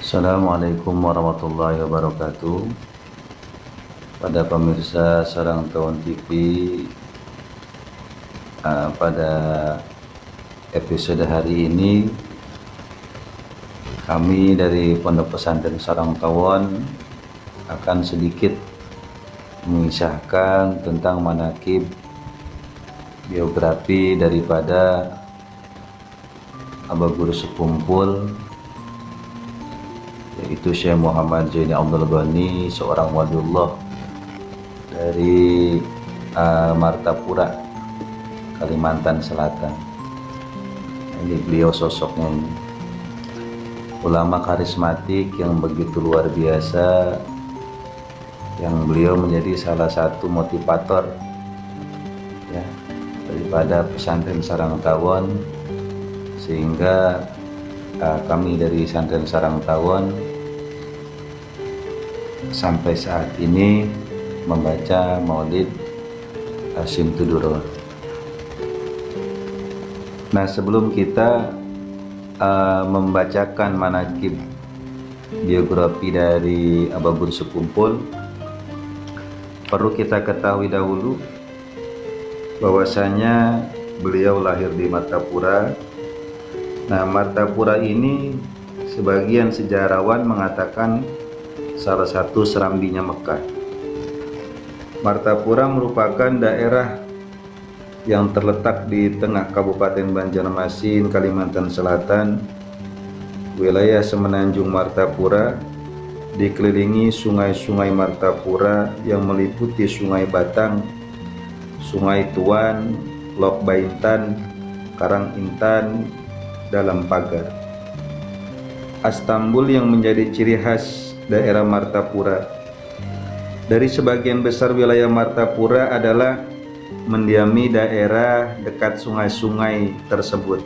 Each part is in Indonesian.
Assalamualaikum warahmatullahi wabarakatuh. Pada pemirsa Sarang Tawon TV, pada episode hari ini kami dari Pondok Pesantren Sarang Tawon akan sedikit mengisahkan tentang manaqib biografi daripada Abah Guru Sekumpul, yaitu Syekh Muhammad Zaini Abdul Ghani, seorang waliullah dari Martapura, Kalimantan Selatan. Ini beliau sosoknya ini, ulama karismatik yang begitu luar biasa, yang beliau menjadi salah satu motivator ya daripada pesantren Sarang Tawon, sehingga kami dari pesantren Sarang Tawon sampai saat ini membaca Maulid Simtuduror. Nah, sebelum kita membacakan manaqib biografi dari Abah Guru Sekumpul, perlu kita ketahui dahulu bahwasanya beliau lahir di Martapura. Nah, Martapura ini sebagian sejarawan mengatakan salah satu serambinya Mekah. Martapura merupakan daerah yang terletak di tengah Kabupaten Banjarmasin, Kalimantan Selatan. Wilayah Semenanjung Martapura dikelilingi sungai-sungai Martapura yang meliputi Sungai Batang, Sungai Tuan, Lok Baintan, Karang Intan, Dalam Pagar. Astambul yang menjadi ciri khas daerah Martapura. Dari sebagian besar wilayah Martapura adalah mendiami daerah dekat sungai-sungai tersebut,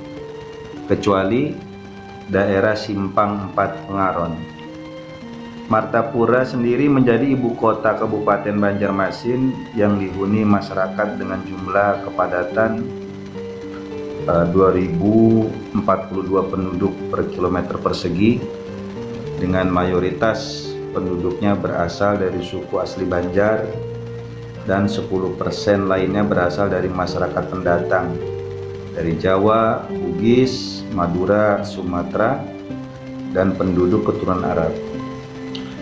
kecuali daerah Simpang 4 Pengaron. Martapura sendiri menjadi ibu kota Kabupaten Banjarmasin yang dihuni masyarakat dengan jumlah kepadatan 2042 penduduk per kilometer persegi, dengan mayoritas penduduknya berasal dari suku asli Banjar dan 10% lainnya berasal dari masyarakat pendatang dari Jawa, Bugis, Madura, Sumatera, dan penduduk keturunan Arab.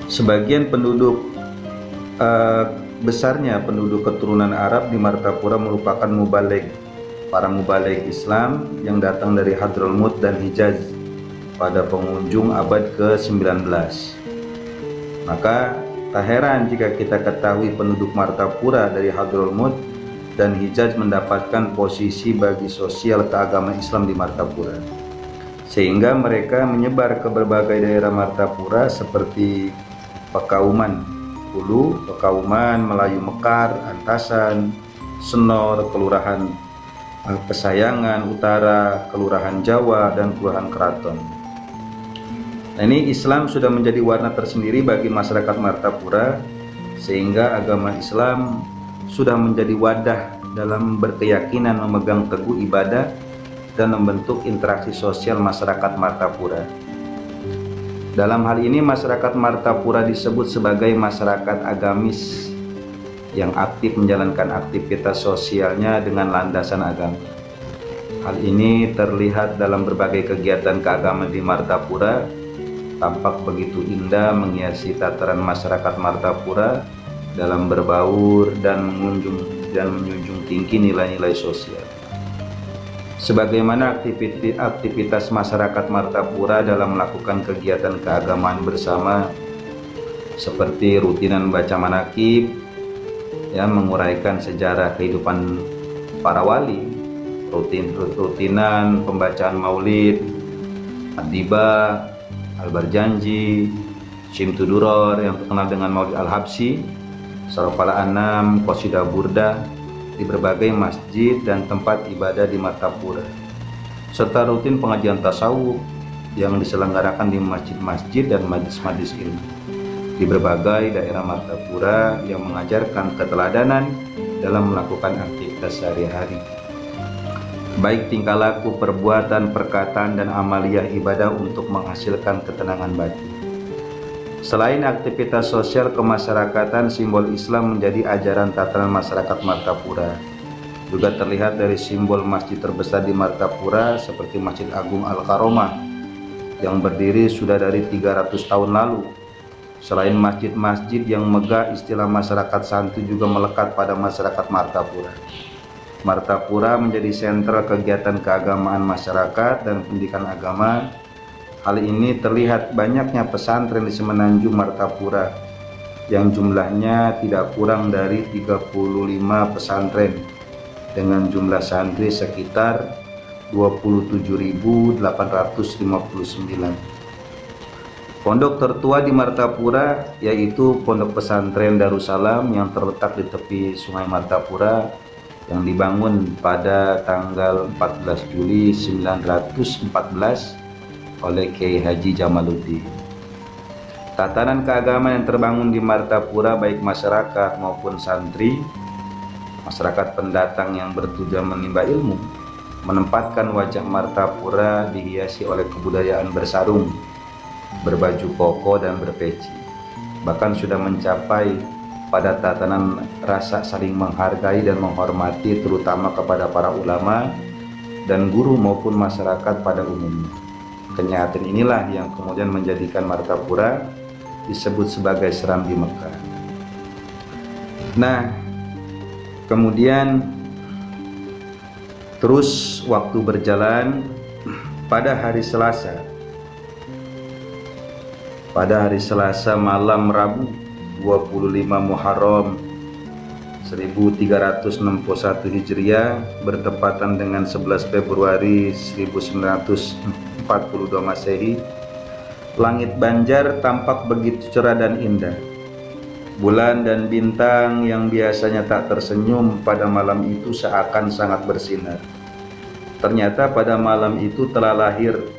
Sebagian penduduk besarnya penduduk keturunan Arab di Martapura merupakan mubaligh, para mubaligh Islam yang datang dari Hadramut dan Hijaz pada penghujung abad ke-19. Maka tak heran jika kita ketahui penduduk Martapura dari Hadramut dan Hijaz mendapatkan posisi bagi sosial keagamaan Islam di Martapura, sehingga mereka menyebar ke berbagai daerah Martapura seperti Pekauman Hulu, Pekauman, Melayu Mekar, Antasan, Senor, Kelurahan Pesayangan Utara, Kelurahan Jawa, dan Kelurahan Keraton. Nah, ini Islam sudah menjadi warna tersendiri bagi masyarakat Martapura, sehingga agama Islam sudah menjadi wadah dalam berkeyakinan memegang teguh ibadah dan membentuk interaksi sosial masyarakat Martapura. Dalam hal ini masyarakat Martapura disebut sebagai masyarakat agamis yang aktif menjalankan aktivitas sosialnya dengan landasan agama. Hal ini terlihat dalam berbagai kegiatan keagamaan di Martapura, tampak begitu indah menghiasi tataran masyarakat Martapura dalam berbaur dan menjunjung tinggi nilai-nilai sosial. Sebagaimana aktivitas masyarakat Martapura dalam melakukan kegiatan keagamaan bersama, seperti rutinan baca manaqib, menguraikan sejarah kehidupan para wali, rutinan pembacaan maulid, ad-diba, al-barjanji, Simtuduror yang terkenal dengan Maulid al-Habsyi, Sarofal Anam, Qasidah Burdah di berbagai masjid dan tempat ibadah di Martapura, serta rutin pengajian tasawuf yang diselenggarakan di masjid-masjid dan majlis-majlis ilmu di berbagai daerah Martapura yang mengajarkan keteladanan dalam melakukan aktivitas sehari-hari, baik tingkah laku, perbuatan, perkataan, dan amaliyah ibadah untuk menghasilkan ketenangan batin. Selain aktivitas sosial kemasyarakatan, simbol Islam menjadi ajaran tatanan masyarakat Martapura. Juga terlihat dari simbol masjid terbesar di Martapura seperti Masjid Agung Al-Karomah yang berdiri sudah dari 300 tahun lalu. Selain masjid-masjid yang megah, istilah masyarakat santuy juga melekat pada masyarakat Martapura. Martapura menjadi sentral kegiatan keagamaan masyarakat dan pendidikan agama. Hal ini terlihat banyaknya pesantren di Semenanjung Martapura yang jumlahnya tidak kurang dari 35 pesantren dengan jumlah santri sekitar 27.859. Pondok tertua di Martapura yaitu Pondok Pesantren Darussalam yang terletak di tepi Sungai Martapura yang dibangun pada tanggal 14 Juli 1914 oleh Kiai Haji Jamaluddin. Tatanan keagamaan yang terbangun di Martapura baik masyarakat maupun santri, masyarakat pendatang yang bertujuan menimba ilmu, menempatkan wajah Martapura dihiasi oleh kebudayaan bersarung, berbaju koko dan berpeci. Bahkan sudah mencapai pada tatanan rasa saling menghargai dan menghormati terutama kepada para ulama dan guru maupun masyarakat pada umumnya. Kenyataan inilah yang kemudian menjadikan Martapura disebut sebagai Serambi Mekah. Nah, kemudian terus waktu berjalan pada hari Selasa malam Rabu 25 Muharram 1361 Hijriah bertepatan dengan 11 Februari 1942 Masehi, langit Banjar tampak begitu cerah dan indah. Bulan dan bintang yang biasanya tak tersenyum pada malam itu seakan sangat bersinar. Ternyata pada malam itu telah lahir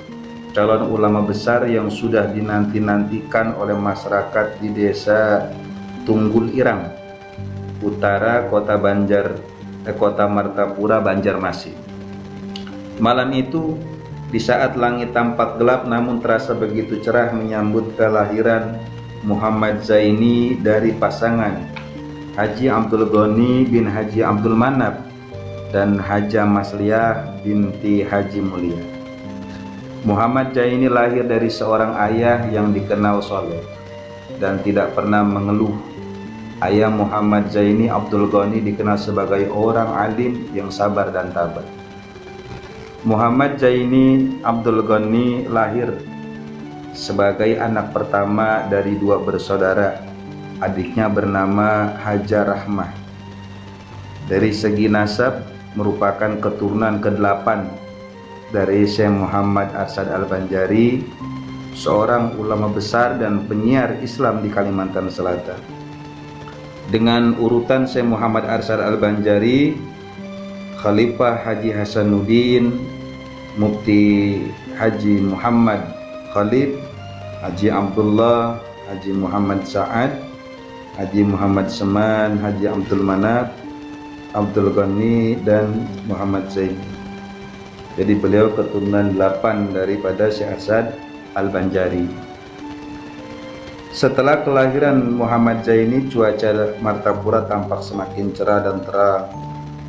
calon ulama besar yang sudah dinanti-nantikan oleh masyarakat di desa Tunggul Irang, utara kota Martapura, Banjarmasin. Malam itu, di saat langit tampak gelap namun terasa begitu cerah menyambut kelahiran Muhammad Zaini dari pasangan Haji Abdul Ghani bin Haji Abdul Manap dan Haja Masliyah binti Haji Mulia. Muhammad Zaini lahir dari seorang ayah yang dikenal soleh dan tidak pernah mengeluh. Ayah Muhammad Zaini Abdul Ghani dikenal sebagai orang alim yang sabar dan tabah. Muhammad Zaini Abdul Ghani lahir sebagai anak pertama dari dua bersaudara. Adiknya bernama Haja Rahmah. Dari segi nasab merupakan keturunan ke-8 dari Syekh Muhammad Arsyad Al-Banjari, seorang ulama besar dan penyiar Islam di Kalimantan Selatan. Dengan urutan Syekh Muhammad Arsyad Al-Banjari, Khalifah Haji Hasanuddin, Mufti Haji Muhammad Khalid, Haji Abdullah, Haji Muhammad Sa'ad, Haji Muhammad Seman, Haji Abdul Manap, Abdul Ghani, dan Muhammad Zaini. Jadi beliau keturunan 8 daripada Syekh Arsyad Al-Banjari. Setelah kelahiran Muhammad Zaini, cuaca Martapura tampak semakin cerah dan terang,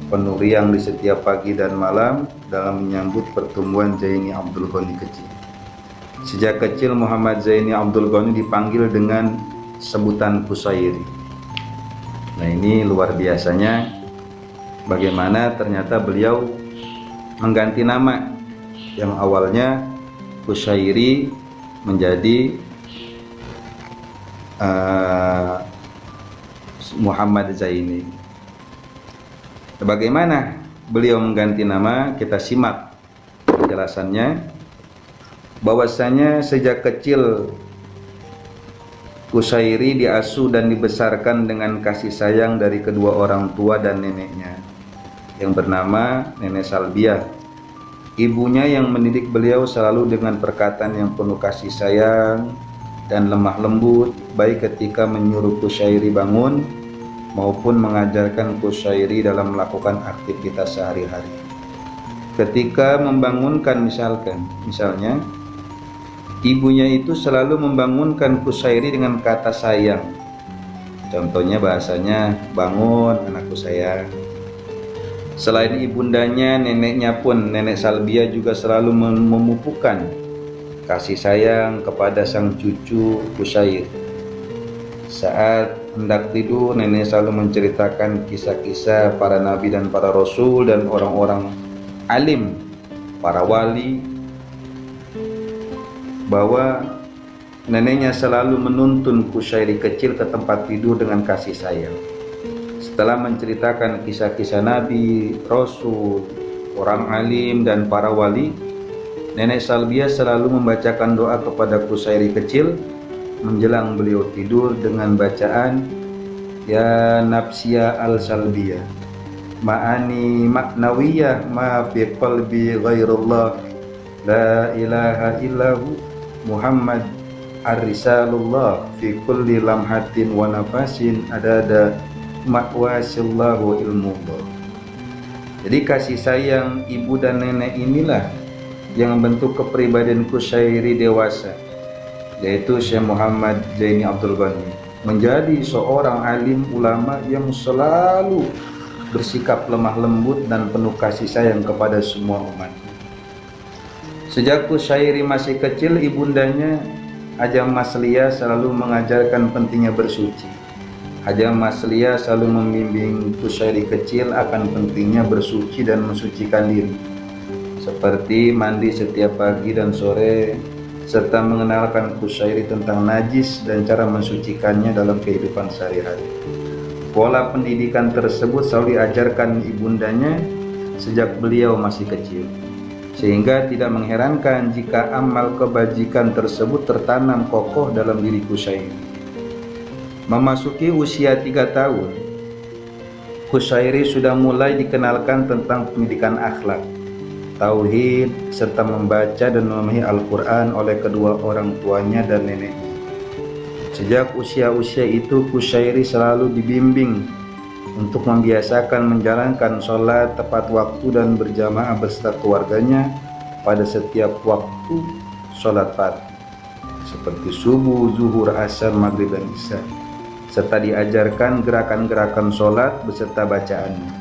penuh riang di setiap pagi dan malam dalam menyambut pertumbuhan Zaini Abdul Ghani kecil. Sejak kecil Muhammad Zaini Abdul Ghani dipanggil dengan sebutan Kusairi. Nah, ini luar biasanya bagaimana ternyata beliau mengganti nama yang awalnya Kusairi menjadi Muhammad Zaini. Bagaimana beliau mengganti nama? Kita simak penjelasannya. Bahwasanya sejak kecil Kusairi diasuh dan dibesarkan dengan kasih sayang dari kedua orang tua dan neneknya yang bernama Nenek Salbiah. Ibunya yang mendidik beliau selalu dengan perkataan yang penuh kasih sayang dan lemah lembut, baik ketika menyuruh Kusairi bangun maupun mengajarkan Kusairi dalam melakukan aktivitas sehari-hari. Ketika membangunkan misalnya Ibunya itu selalu membangunkan Kushairi dengan kata sayang. Contohnya bahasanya, bangun anakku sayang. Selain ibundanya, neneknya pun, Nenek Salbia juga selalu memupukkan kasih sayang kepada sang cucu Kushairi. Saat hendak tidur, nenek selalu menceritakan kisah-kisah para nabi dan para rasul dan orang-orang alim, para wali, bahwa neneknya selalu menuntun Kushairi kecil ke tempat tidur dengan kasih sayang. Setelah menceritakan kisah-kisah nabi, rasul, orang alim dan para wali, Nenek Salbia selalu membacakan doa kepada Kushairi kecil menjelang beliau tidur dengan bacaan Ya Nafsiya al-Salbiyah, ma'ani maknawiyah ma fi qalbi ghairullah, la ilaha illahu Muhammad ar-risalullah fi kulli lamhatin wa nafasin adada ma'wasillahu ilmullah. Jadi kasih sayang ibu dan nenek inilah yang membentuk kepribadian Kushairi dewasa, yaitu Syekh Muhammad Zaini Abdul Ghani, menjadi seorang alim ulama yang selalu bersikap lemah lembut dan penuh kasih sayang kepada semua umat. Sejak Kushairi masih kecil, ibundanya Hajah Masliyah selalu mengajarkan pentingnya bersuci. Hajah Masliyah selalu membimbing Kushairi kecil akan pentingnya bersuci dan mensucikan diri, seperti mandi setiap pagi dan sore, serta mengenalkan Kushairi tentang najis dan cara mensucikannya dalam kehidupan sehari-hari. Pola pendidikan tersebut selalu diajarkan ibundanya sejak beliau masih kecil, sehingga tidak mengherankan jika amal kebajikan tersebut tertanam kokoh dalam diri Kushairi. Memasuki usia 3 tahun, Kushairi sudah mulai dikenalkan tentang pendidikan akhlak, tauhid, serta membaca dan memahami Al-Quran oleh kedua orang tuanya dan neneknya. Sejak usia-usia itu, Kushairi selalu dibimbing untuk membiasakan menjalankan sholat tepat waktu dan berjamaah beserta keluarganya pada setiap waktu sholat fardu, seperti subuh, zuhur, asar, maghrib, dan isya, serta diajarkan gerakan-gerakan sholat beserta bacaannya.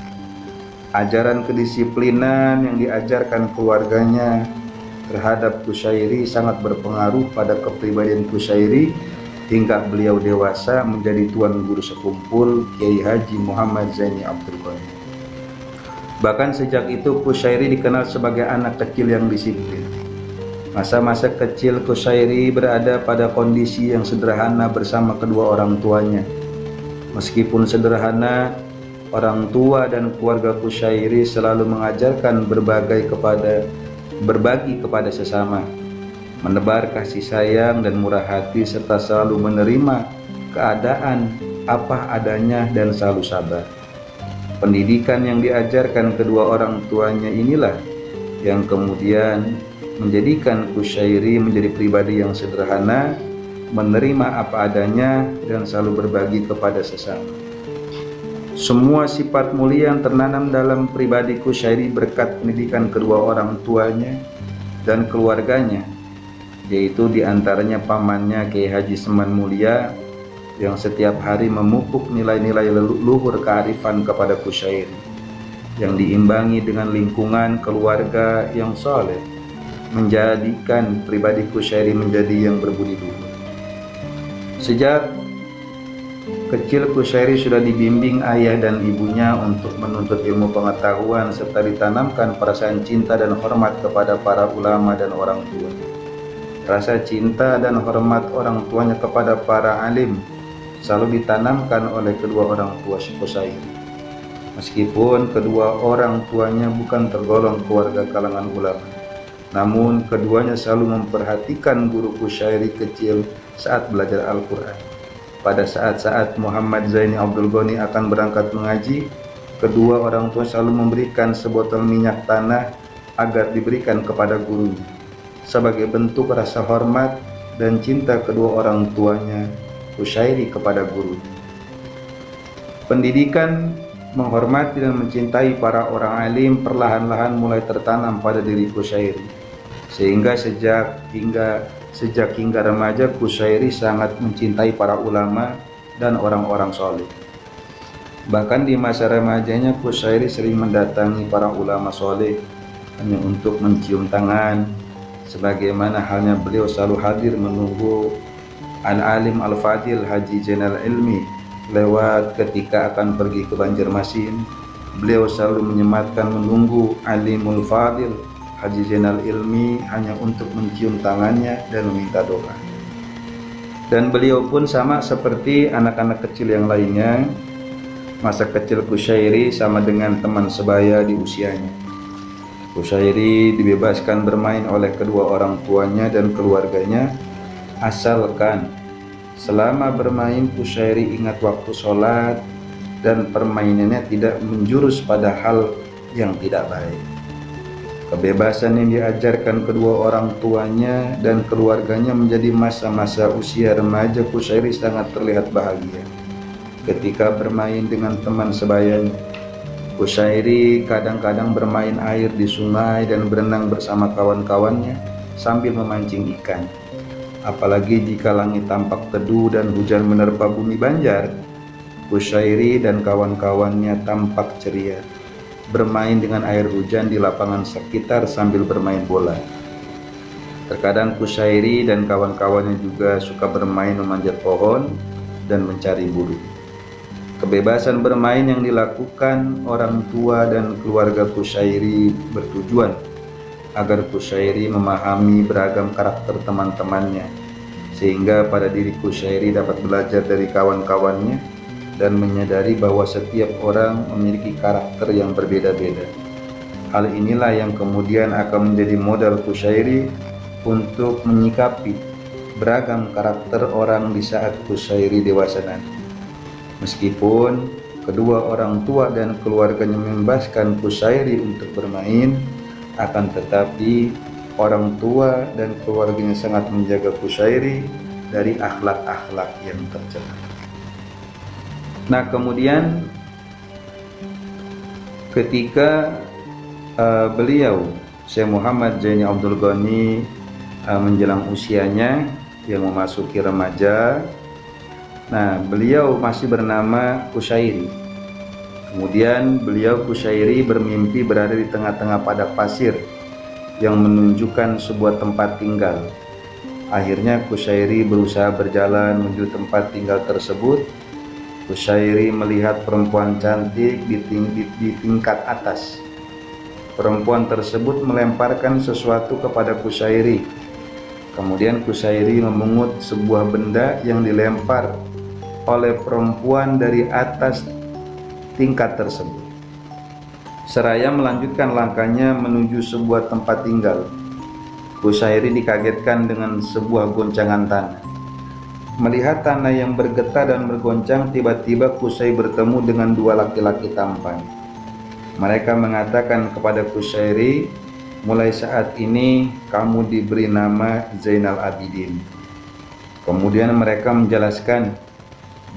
Ajaran kedisiplinan yang diajarkan keluarganya terhadap Kushairi sangat berpengaruh pada kepribadian Kushairi hingga beliau dewasa menjadi tuan guru sekumpul Kiai Haji Muhammad Zaini Abdul Ghani. Bahkan sejak itu Kushairi dikenal sebagai anak kecil yang disiplin. Masa-masa kecil Kushairi berada pada kondisi yang sederhana bersama kedua orang tuanya. Meskipun sederhana, orang tua dan keluarga Kushairi selalu mengajarkan berbagi kepada sesama, menebar kasih sayang dan murah hati, serta selalu menerima keadaan apa adanya dan selalu sabar. Pendidikan yang diajarkan kedua orang tuanya inilah yang kemudian menjadikan Kushairi menjadi pribadi yang sederhana, menerima apa adanya, dan selalu berbagi kepada sesama. Semua sifat mulia yang tertanam dalam pribadi Kushairi berkat pendidikan kedua orang tuanya dan keluarganya, yaitu diantaranya pamannya Kiai Haji Seman Mulia yang setiap hari memupuk nilai-nilai luhur kearifan kepada Kushairi, yang diimbangi dengan lingkungan keluarga yang soleh, menjadikan pribadi Kushairi menjadi yang berbudi luhur. Sejak kecil Kushairi sudah dibimbing ayah dan ibunya untuk menuntut ilmu pengetahuan serta ditanamkan perasaan cinta dan hormat kepada para ulama dan orang tua. Rasa cinta dan hormat orang tuanya kepada para alim selalu ditanamkan oleh kedua orang tua Kushairi. Meskipun kedua orang tuanya bukan tergolong keluarga kalangan ulama, namun keduanya selalu memperhatikan guru Kushairi kecil saat belajar Al-Quran. Pada saat-saat Muhammad Zaini Abdul Ghani akan berangkat mengaji, kedua orang tua selalu memberikan sebotol minyak tanah agar diberikan kepada gurunya, sebagai bentuk rasa hormat dan cinta kedua orang tuanya Kushairi kepada gurunya. Pendidikan menghormati dan mencintai para orang alim perlahan-lahan mulai tertanam pada diri Kushairi, sehingga sejak hingga remaja Qushairi sangat mencintai para ulama dan orang-orang soleh. Bahkan di masa remajanya Qushairi sering mendatangi para ulama soleh hanya untuk mencium tangan, sebagaimana halnya beliau selalu hadir menunggu Al-Alim Al-Fadil Haji Zainal Ilmi lewat ketika akan pergi ke Banjarmasin. Beliau selalu menyematkan menunggu Alimul Fadil Haji Zainal Ilmi hanya untuk mencium tangannya dan meminta doa. Dan beliau pun sama seperti anak-anak kecil yang lainnya. Masa kecil Qushairi sama dengan teman sebaya di usianya. Qushairi dibebaskan bermain oleh kedua orang tuanya dan keluarganya, asalkan selama bermain Qushairi ingat waktu sholat dan permainannya tidak menjurus pada hal yang tidak baik. Kebebasan yang diajarkan kedua orang tuanya dan keluarganya menjadi masa-masa usia remaja Qushairi sangat terlihat bahagia ketika bermain dengan teman sebayanya. Qushairi kadang-kadang bermain air di sungai dan berenang bersama kawan-kawannya sambil memancing ikan. Apalagi jika langit tampak teduh dan hujan menerpa bumi Banjar, Qushairi dan kawan-kawannya tampak ceria, bermain dengan air hujan di lapangan sekitar sambil bermain bola. Terkadang Qushairi dan kawan-kawannya juga suka bermain memanjat pohon dan mencari burung. Kebebasan bermain yang dilakukan orang tua dan keluarga Qushairi bertujuan agar Qushairi memahami beragam karakter teman-temannya, sehingga pada diri Qushairi dapat belajar dari kawan-kawannya dan menyadari bahwa setiap orang memiliki karakter yang berbeda-beda. Hal inilah yang kemudian akan menjadi modal Qushairi untuk menyikapi beragam karakter orang di saat Qushairi dewasa nanti. Meskipun kedua orang tua dan keluarganya membebaskan Qushairi untuk bermain, akan tetapi orang tua dan keluarganya sangat menjaga Qushairi dari akhlak-akhlak yang tercela. Nah, kemudian ketika beliau Syekh Muhammad Zaini Abdul Ghani menjelang usianya yang memasuki remaja, nah beliau masih bernama Qushairi. Kemudian beliau Qushairi bermimpi berada di tengah-tengah padang pasir yang menunjukkan sebuah tempat tinggal. Akhirnya Qushairi berusaha berjalan menuju tempat tinggal tersebut. Qushairi melihat perempuan cantik di tingkat atas. Perempuan tersebut melemparkan sesuatu kepada Qushairi. Kemudian Qushairi memungut sebuah benda yang dilempar oleh perempuan dari atas tingkat tersebut. Seraya melanjutkan langkahnya menuju sebuah tempat tinggal. Qushairi dikagetkan dengan sebuah goncangan tanah. Melihat tanah yang bergetar dan bergoncang, tiba-tiba Qushairi bertemu dengan dua laki-laki tampan. Mereka mengatakan kepada Qushairi, mulai saat ini kamu diberi nama Zainal Abidin. Kemudian mereka menjelaskan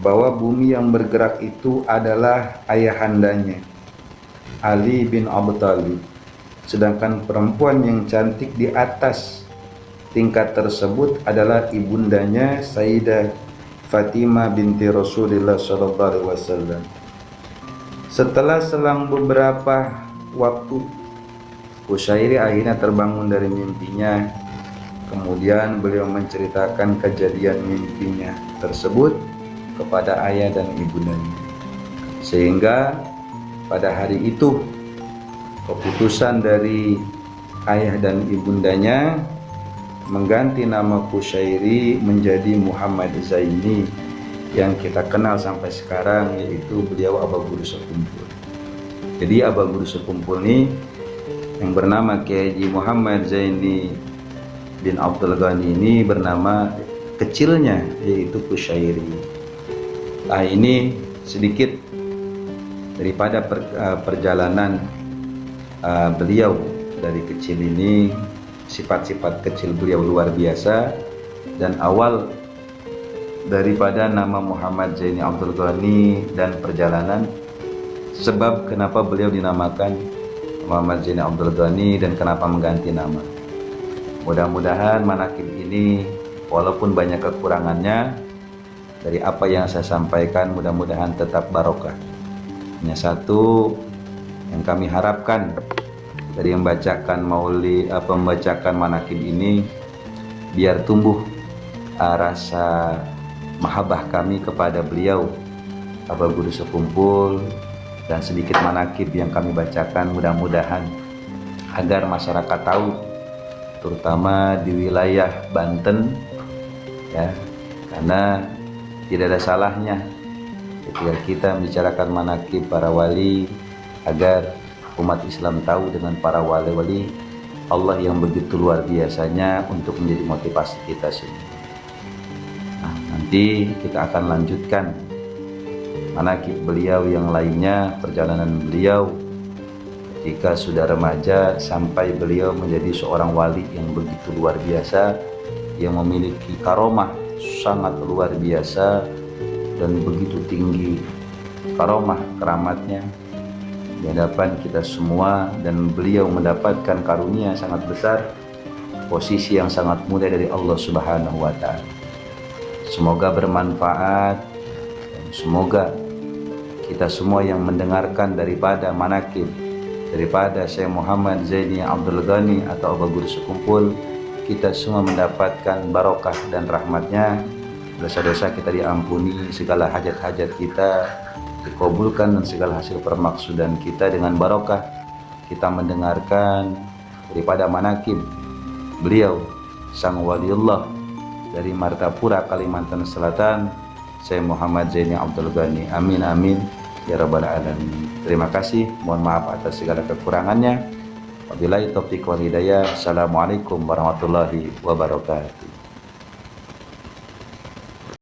bahwa bumi yang bergerak itu adalah ayahandanya, Ali bin Abi Thalib. Sedangkan perempuan yang cantik di atas tingkat tersebut adalah ibundanya Sayyidah Fatimah binti Rasulullah SAW. Setelah selang beberapa waktu, Qushairi akhirnya terbangun dari mimpinya. Kemudian beliau menceritakan kejadian mimpinya tersebut kepada ayah dan ibundanya, sehingga pada hari itu keputusan dari ayah dan ibundanya mengganti nama Qushairi menjadi Muhammad Zaini yang kita kenal sampai sekarang, yaitu beliau Aba Guru Sekumpul. Jadi Aba Guru Sekumpul ini yang bernama Kiai Haji Muhammad Zaini bin Abdul Ghani ini bernama kecilnya yaitu Qushairi. Nah, ini sedikit daripada perjalanan beliau dari kecil ini. Sifat-sifat kecil beliau luar biasa, dan awal daripada nama Muhammad Zaini Abdul Ghani dan perjalanan sebab kenapa beliau dinamakan Muhammad Zaini Abdul Ghani dan kenapa mengganti nama. Mudah-mudahan manaqib ini walaupun banyak kekurangannya. Dari apa yang saya sampaikan mudah-mudahan tetap barokah. Hanya satu yang kami harapkan dari membacakan membacakan manaqib ini, biar tumbuh rasa mahabbah kami kepada beliau, Abah Guru Sekumpul, dan sedikit manaqib yang kami bacakan mudah-mudahan agar masyarakat tahu, terutama di wilayah Banten, ya, karena tidak ada salahnya ketika kita membicarakan manaqib para wali agar umat Islam tahu dengan para wali-wali Allah yang begitu luar biasanya untuk menjadi motivasi kita semua. Nah, nanti kita akan lanjutkan manaqib beliau yang lainnya, perjalanan beliau ketika sudah remaja sampai beliau menjadi seorang wali yang begitu luar biasa, yang memiliki karomah sangat luar biasa dan begitu tinggi karomah keramatnya di hadapan kita semua, dan beliau mendapatkan karunia sangat besar, posisi yang sangat mulia dari Allah Subhanahu wa Ta'ala. Semoga bermanfaat dan semoga kita semua yang mendengarkan daripada manaqib daripada Syekh Muhammad Zaini Abdul Ghani atau Abah Guru Sekumpul, kita semua mendapatkan barokah dan rahmatnya, dosa-dosa kita diampuni, segala hajat-hajat kita dikabulkan, dan segala hasil permaksudan kita dengan barokah kita mendengarkan daripada manaqib beliau sang waliullah dari Martapura, Kalimantan Selatan, Syekh Muhammad Zaini Abdul Ghani. Amin amin ya rabbal alamin. Terima kasih, mohon maaf atas segala kekurangannya. Wabillahi taufiq wal hidayah. Assalamualaikum warahmatullahi wabarakatuh.